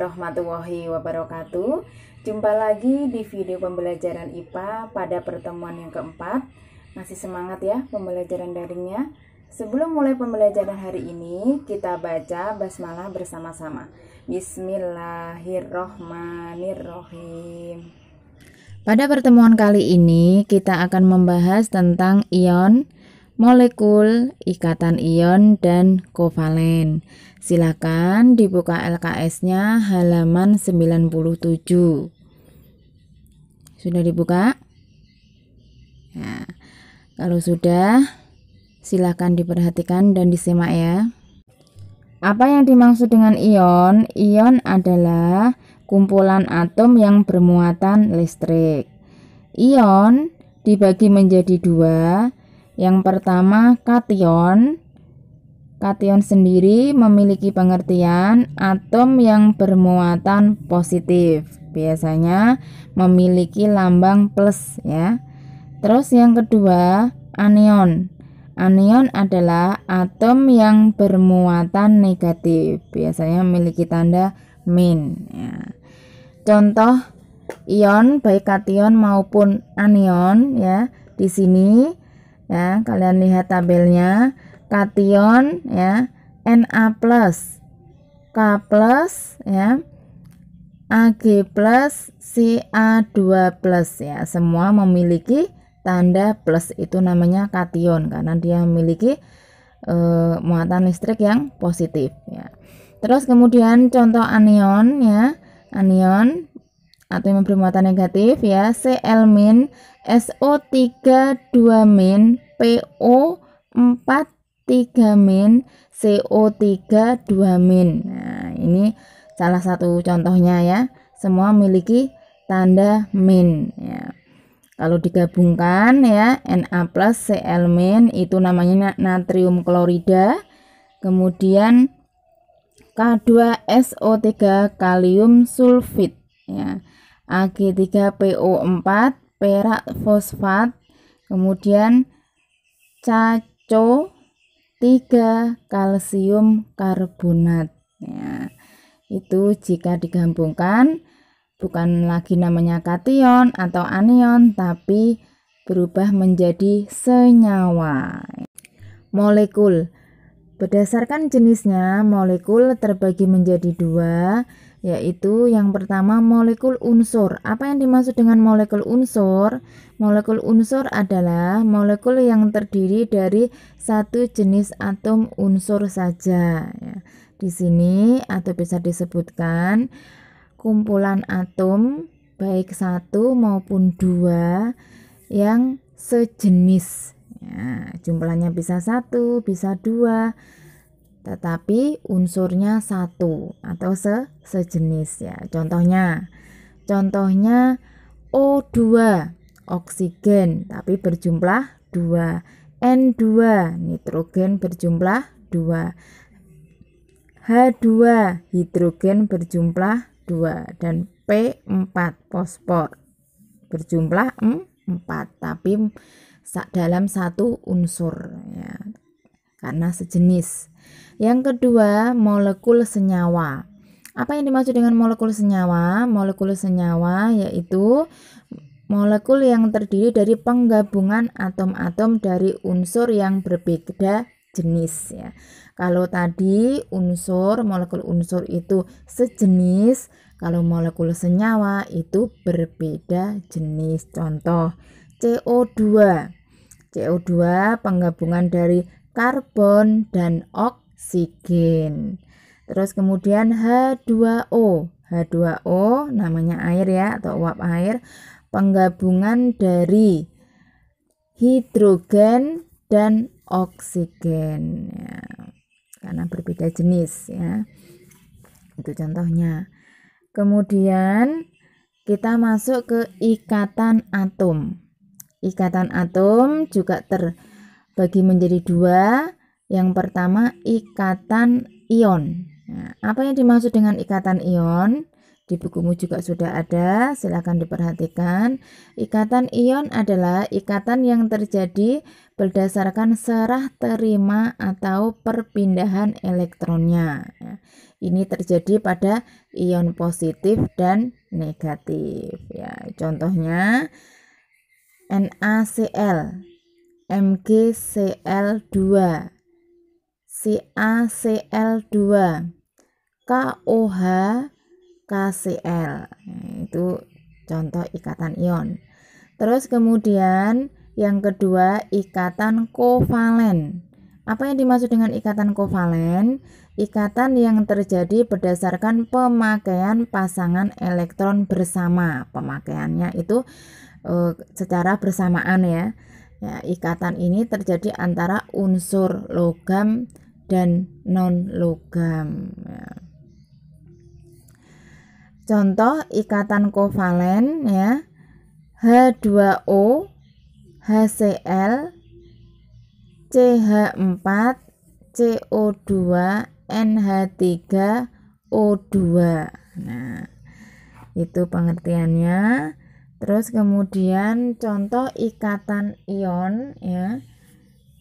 warahmatullahi wabarakatuh. Jumpa lagi di video pembelajaran IPA pada pertemuan yang keempat. Masih semangat ya pembelajaran daringnya? Sebelum mulai pembelajaran hari ini, kita baca basmalah bersama-sama. Bismillahirrohmanirrohim. Pada pertemuan kali ini, kita akan membahas tentang ion, molekul, ikatan ion, dan kovalen. Silakan dibuka LKS-nya halaman 97. Sudah dibuka? Ya. Kalau sudah, silakan diperhatikan dan disimak ya. Apa yang dimaksud dengan ion? Ion adalah kumpulan atom yang bermuatan listrik. Ion dibagi menjadi dua. Yang pertama kation. Kation sendiri memiliki pengertian atom yang bermuatan positif. Biasanya memiliki lambang plus ya. Terus yang kedua anion. Anion adalah atom yang bermuatan negatif. Biasanya memiliki tanda min ya. Contoh ion baik kation maupun anion ya. Di sini ya, kalian lihat tabelnya. Kation ya, Na+, K+, ya, Ag+, Ca2+ ya, semua memiliki tanda plus, itu namanya kation karena dia memiliki muatan listrik yang positif ya. Terus kemudian contoh anion ya, anion atau yang bermuatan negatif ya, Cl-, SO3 2-, PO4 3-, CO3 2-. Nah, ini salah satu contohnya ya. Semua memiliki tanda min ya. Kalau digabungkan ya, Na+, Cl- itu namanya natrium klorida. Kemudian K2SO3 kalium sulfit ya. Ag3PO4 perak fosfat. Kemudian CaCO 3 kalsium karbonat ya. Itu jika digabungkan bukan lagi namanya kation atau anion, tapi berubah menjadi senyawa. Molekul. Berdasarkan jenisnya, molekul terbagi menjadi dua, yaitu yang pertama molekul unsur. Apa yang dimaksud dengan molekul unsur? Molekul unsur adalah molekul yang terdiri dari satu jenis atom unsur saja ya. Di sini atau bisa disebutkan kumpulan atom baik satu maupun dua yang sejenis ya. Jumlahnya bisa satu, bisa dua, tetapi unsurnya satu atau sejenis ya. Contohnya O2 oksigen tapi berjumlah 2, N2 nitrogen berjumlah 2, H2 hidrogen berjumlah 2, dan P4 fosfor berjumlah 4, tapi dalam satu unsur ya, karena sejenis. Yang kedua, molekul senyawa. Apa yang dimaksud dengan molekul senyawa? Molekul senyawa yaitu molekul yang terdiri dari penggabungan atom-atom dari unsur yang berbeda jenis ya. Kalau tadi molekul unsur itu sejenis, kalau molekul senyawa itu berbeda jenis. Contoh CO2. CO2 penggabungan dari karbon dan oksigen. Terus kemudian H2O. H2O namanya air ya, atau uap air, penggabungan dari hidrogen dan oksigen ya, karena berbeda jenis ya. Itu contohnya. Kemudian kita masuk ke ikatan atom. Ikatan atom juga terbagi menjadi dua. Yang pertama ikatan ion. Nah, apa yang dimaksud dengan ikatan ion? Di bukumu juga sudah ada, silakan diperhatikan. Ikatan ion adalah ikatan yang terjadi berdasarkan serah terima atau perpindahan elektronnya. Ini terjadi pada ion positif dan negatif ya. Contohnya NaCl, MgCl2, CaCl2, KOH, KCl. Itu contoh ikatan ion. Terus kemudian yang kedua, ikatan kovalen. Apa yang dimaksud dengan ikatan kovalen? Ikatan yang terjadi berdasarkan pemakaian pasangan elektron bersama. Pemakaiannya itu secara bersamaan ya. Ikatan ini terjadi antara unsur logam dan non-logam ya. Contoh ikatan kovalen ya. H2O, HCl, CH4, CO2, NH3, O2. Nah, itu pengertiannya. Terus kemudian contoh ikatan ion ya.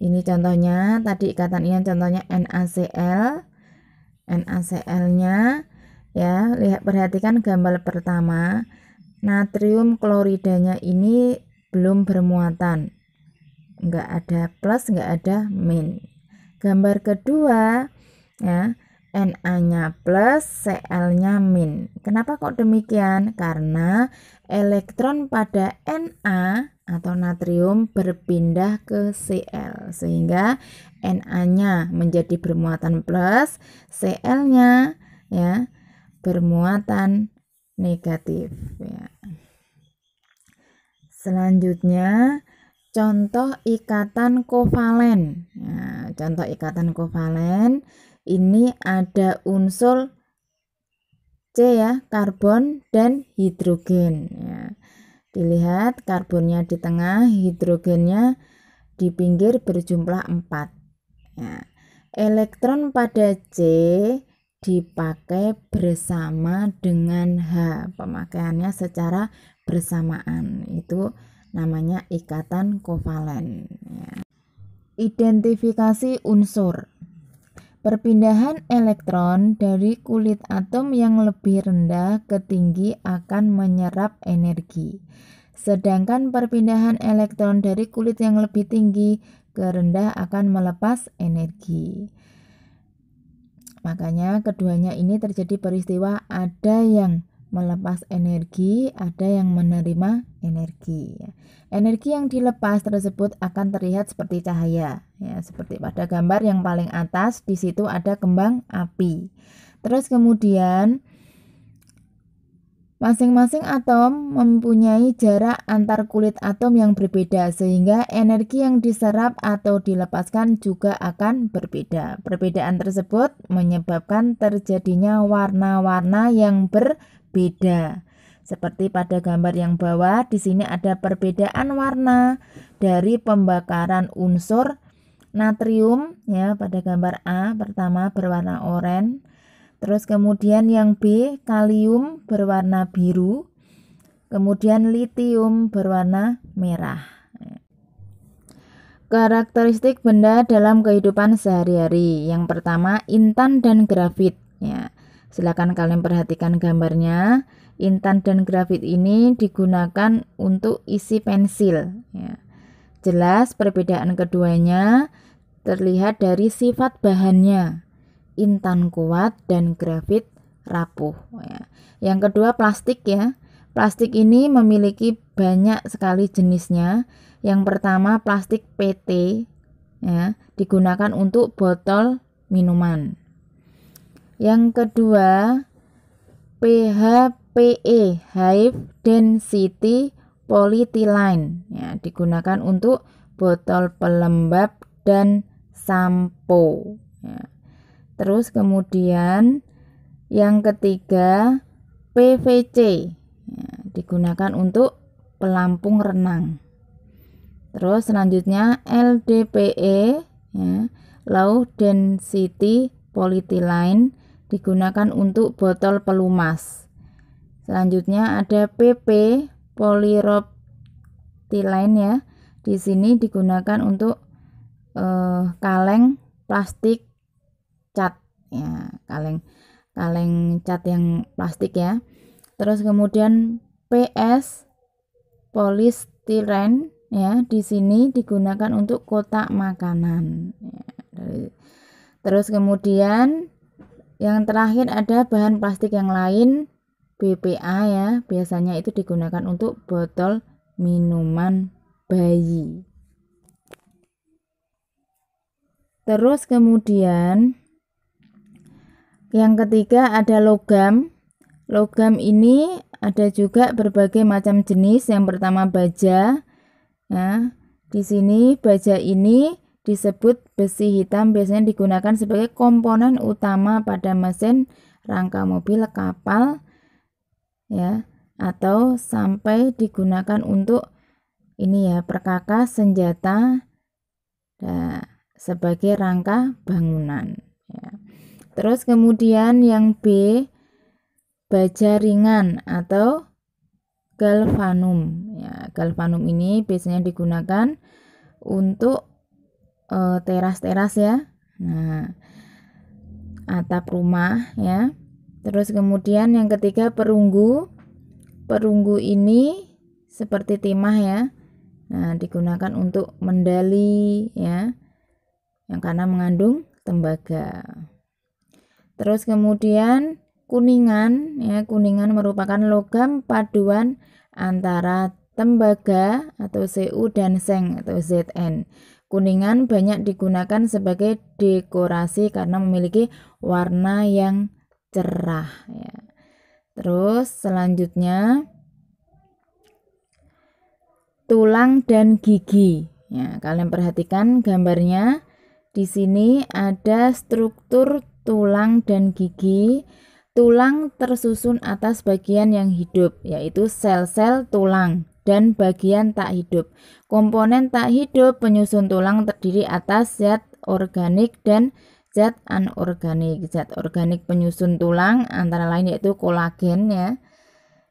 Ini contohnya, tadi ikatan ion contohnya NaCl. NaCl-nya ya, perhatikan gambar pertama. Natrium kloridanya ini belum bermuatan. Enggak ada plus, enggak ada min. Gambar kedua ya, Na-nya plus, Cl-nya min. Kenapa kok demikian? Karena elektron pada Na atau natrium berpindah ke Cl, sehingga Na-nya menjadi bermuatan plus, Cl-nya ya bermuatan negatif ya. Selanjutnya contoh ikatan kovalen. Nah, contoh ikatan kovalen ini ada unsur C ya, karbon dan hidrogen ya. Dilihat karbonnya di tengah, hidrogennya di pinggir berjumlah 4 ya. Elektron pada C dipakai bersama dengan H, pemakaiannya secara bersamaan, itu namanya ikatan kovalen ya. Identifikasi unsur. Perpindahan elektron dari kulit atom yang lebih rendah ke tinggi akan menyerap energi, sedangkan perpindahan elektron dari kulit yang lebih tinggi ke rendah akan melepas energi. Makanya keduanya ini terjadi peristiwa ada yang melepas energi, ada yang menerima energi. Energi yang dilepas tersebut akan terlihat seperti cahaya, ya, seperti pada gambar yang paling atas, di situ ada kembang api. Terus kemudian masing-masing atom mempunyai jarak antar kulit atom yang berbeda, sehingga energi yang diserap atau dilepaskan juga akan berbeda. Perbedaan tersebut menyebabkan terjadinya warna-warna yang berbeda. Seperti pada gambar yang bawah, di sini ada perbedaan warna dari pembakaran unsur natrium ya, pada gambar A pertama berwarna oranye. Terus kemudian yang B, kalium berwarna biru, kemudian litium berwarna merah. Karakteristik benda dalam kehidupan sehari-hari. Yang pertama, intan dan grafit. Ya, silakan kalian perhatikan gambarnya. Intan dan grafit ini digunakan untuk isi pensil. Ya. Jelas perbedaan keduanya terlihat dari sifat bahannya. Intan kuat dan grafit rapuh ya. Yang kedua plastik ya. Plastik ini memiliki banyak sekali jenisnya. Yang pertama plastik PT ya, digunakan untuk botol minuman. Yang kedua PHPE, High Density Polyethylene ya, digunakan untuk botol pelembab dan sampo ya. Terus kemudian yang ketiga PVC ya, digunakan untuk pelampung renang. Terus selanjutnya LDPE ya, Low Density Polyethylene, digunakan untuk botol pelumas. Selanjutnya ada PP polypropylene ya. Di sini digunakan untuk kaleng plastik cat ya, kaleng kaleng cat yang plastik ya. Terus kemudian PS polistiren ya, di sini digunakan untuk kotak makanan ya. Terus kemudian yang terakhir ada bahan plastik yang lain, BPA ya, biasanya itu digunakan untuk botol minuman bayi. Terus kemudian yang ketiga ada logam. Logam ini ada juga berbagai macam jenis. Yang pertama baja. Ya, di sini baja ini disebut besi hitam, biasanya digunakan sebagai komponen utama pada mesin, rangka mobil, kapal ya, atau sampai digunakan untuk ini ya, perkakas, senjata sebagai rangka bangunan ya. Terus kemudian yang B, baja ringan atau galvanum ya. Galvanum ini biasanya digunakan untuk teras-teras ya, nah atap rumah ya. Terus kemudian yang ketiga perunggu. Perunggu ini seperti timah ya, nah digunakan untuk mendali ya, yang karena mengandung tembaga. Terus kemudian kuningan ya, kuningan merupakan logam paduan antara tembaga atau Cu dan seng atau Zn. Kuningan banyak digunakan sebagai dekorasi karena memiliki warna yang cerah ya. Terus selanjutnya tulang dan gigi ya, kalian perhatikan gambarnya. Di sini ada struktur tulang dan gigi. Tulang tersusun atas bagian yang hidup, yaitu sel-sel tulang, dan bagian tak hidup. Komponen tak hidup penyusun tulang terdiri atas zat organik dan zat anorganik. Zat organik penyusun tulang antara lain yaitu kolagen ya.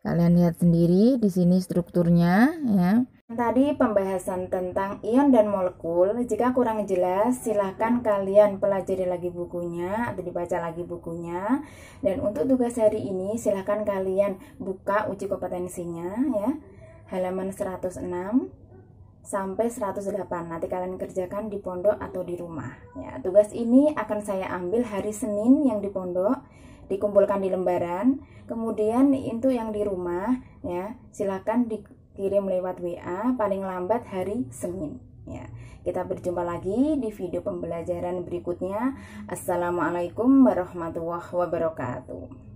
Kalian lihat sendiri di sini strukturnya ya. Tadi pembahasan tentang ion dan molekul. Jika kurang jelas, silahkan kalian pelajari lagi bukunya atau dibaca lagi bukunya. Dan untuk tugas hari ini, silahkan kalian buka uji kompetensinya ya, halaman 106 sampai 108. Nanti kalian kerjakan di pondok atau di rumah ya. Tugas ini akan saya ambil hari Senin yang di pondok, dikumpulkan di lembaran. Kemudian itu yang di rumah ya, silahkan dikirim lewat WA paling lambat hari Senin ya. Kita berjumpa lagi di video pembelajaran berikutnya. Assalamualaikum warahmatullahi wabarakatuh.